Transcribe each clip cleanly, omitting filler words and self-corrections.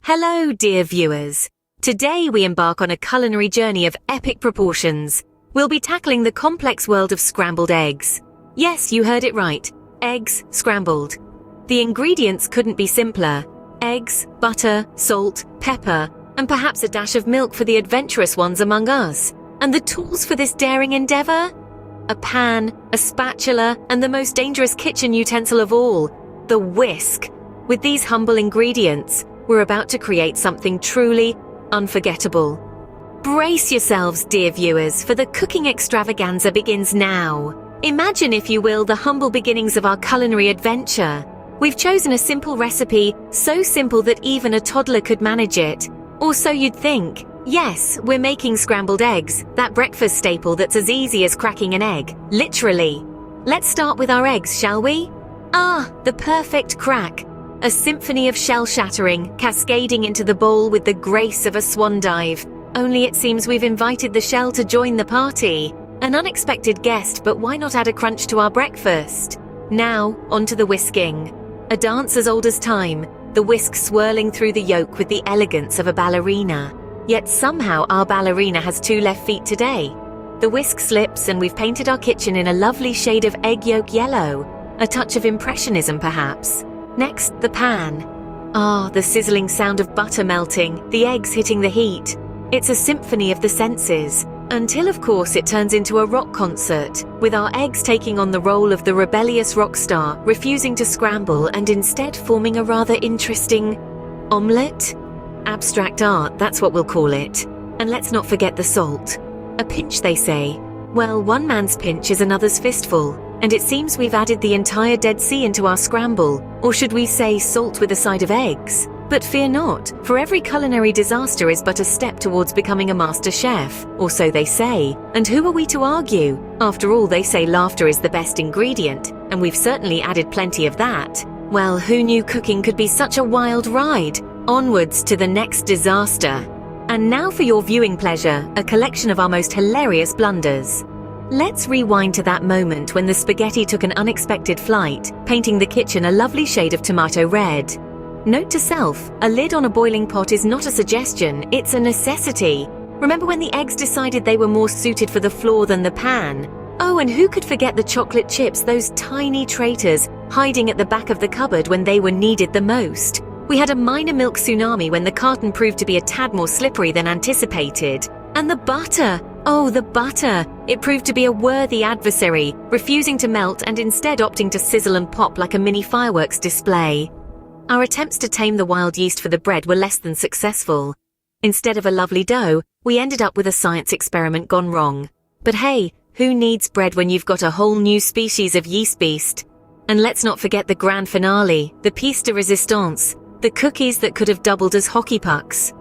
Hello, dear viewers. Today we embark on a culinary journey of epic proportions. We'll be tackling the complex world of scrambled eggs. Yes, you heard it right. Eggs scrambled. The ingredients couldn't be simpler. Eggs, butter, salt, pepper, and perhaps a dash of milk for the adventurous ones among us. And the tools for this daring endeavor? A pan, a spatula, and the most dangerous kitchen utensil of all, the whisk. With these humble ingredients, we're about to create something truly unforgettable. Brace yourselves, dear viewers, for the cooking extravaganza begins now. Imagine, if you will, the humble beginnings of our culinary adventure. We've chosen a simple recipe, so simple that even a toddler could manage it. Or so you'd think. Yes, we're making scrambled eggs, that breakfast staple that's as easy as cracking an egg, literally. Let's start with our eggs, shall we? The perfect crack. A symphony of shell shattering, cascading into the bowl with the grace of a swan dive. Only it seems we've invited the shell to join the party. An unexpected guest, but why not add a crunch to our breakfast? Now, onto the whisking. A dance as old as time, the whisk swirling through the yolk with the elegance of a ballerina. Yet somehow our ballerina has 2 left feet today. The whisk slips and we've painted our kitchen in a lovely shade of egg yolk yellow. A touch of impressionism, perhaps. Next, the pan. The sizzling sound of butter melting, the eggs hitting the heat. It's a symphony of the senses. Until, of course, it turns into a rock concert, with our eggs taking on the role of the rebellious rock star, refusing to scramble and instead forming a rather interesting omelette? Abstract art, that's what we'll call it. And let's not forget the salt. A pinch, they say. Well, one man's pinch is another's fistful. And it seems we've added the entire Dead Sea into our scramble, or should we say salt with a side of eggs? But fear not, for every culinary disaster is but a step towards becoming a master chef, or so they say. And who are we to argue? After all, they say laughter is the best ingredient, and we've certainly added plenty of that. Well, who knew cooking could be such a wild ride? Onwards to the next disaster. And now for your viewing pleasure, a collection of our most hilarious blunders. Let's rewind to that moment when the spaghetti took an unexpected flight, painting the kitchen a lovely shade of tomato red. Note to self, a lid on a boiling pot is not a suggestion, it's a necessity. Remember when the eggs decided they were more suited for the floor than the pan? Oh, and who could forget the chocolate chips, those tiny traitors, hiding at the back of the cupboard when they were needed the most? We had a minor milk tsunami when the carton proved to be a tad more slippery than anticipated. And the butter! Oh, the butter! It proved to be a worthy adversary, refusing to melt and instead opting to sizzle and pop like a mini fireworks display. Our attempts to tame the wild yeast for the bread were less than successful. Instead of a lovely dough, we ended up with a science experiment gone wrong. But hey, who needs bread when you've got a whole new species of yeast beast? And let's not forget the grand finale, the pièce de résistance, the cookies that could have doubled as hockey pucks.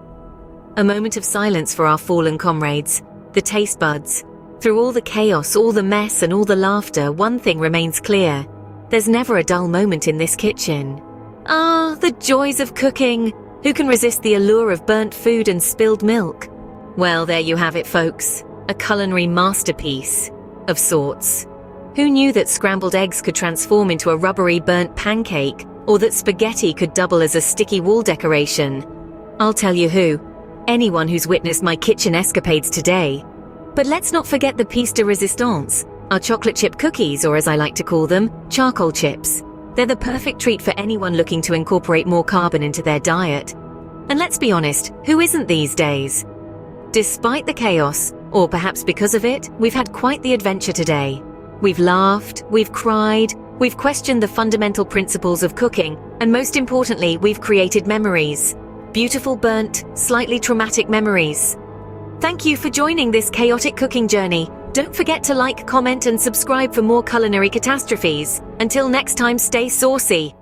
A moment of silence for our fallen comrades. The taste buds. Through all the chaos, all the mess, and all the laughter, one thing remains clear. There's never a dull moment in this kitchen. The joys of cooking! Who can resist the allure of burnt food and spilled milk? Well, there you have it, folks. A culinary masterpiece. Of sorts. Who knew that scrambled eggs could transform into a rubbery burnt pancake, or that spaghetti could double as a sticky wall decoration? I'll tell you who. Anyone who's witnessed my kitchen escapades today. But let's not forget the pièce de résistance, our chocolate chip cookies, or as I like to call them, charcoal chips. They're the perfect treat for anyone looking to incorporate more carbon into their diet. And let's be honest, who isn't these days? Despite the chaos, or perhaps because of it, we've had quite the adventure today. We've laughed, we've cried, we've questioned the fundamental principles of cooking, and most importantly, we've created memories. Beautiful, burnt, slightly traumatic memories. Thank you for joining this chaotic cooking journey. Don't forget to like, comment, and subscribe for more culinary catastrophes. Until next time, stay saucy.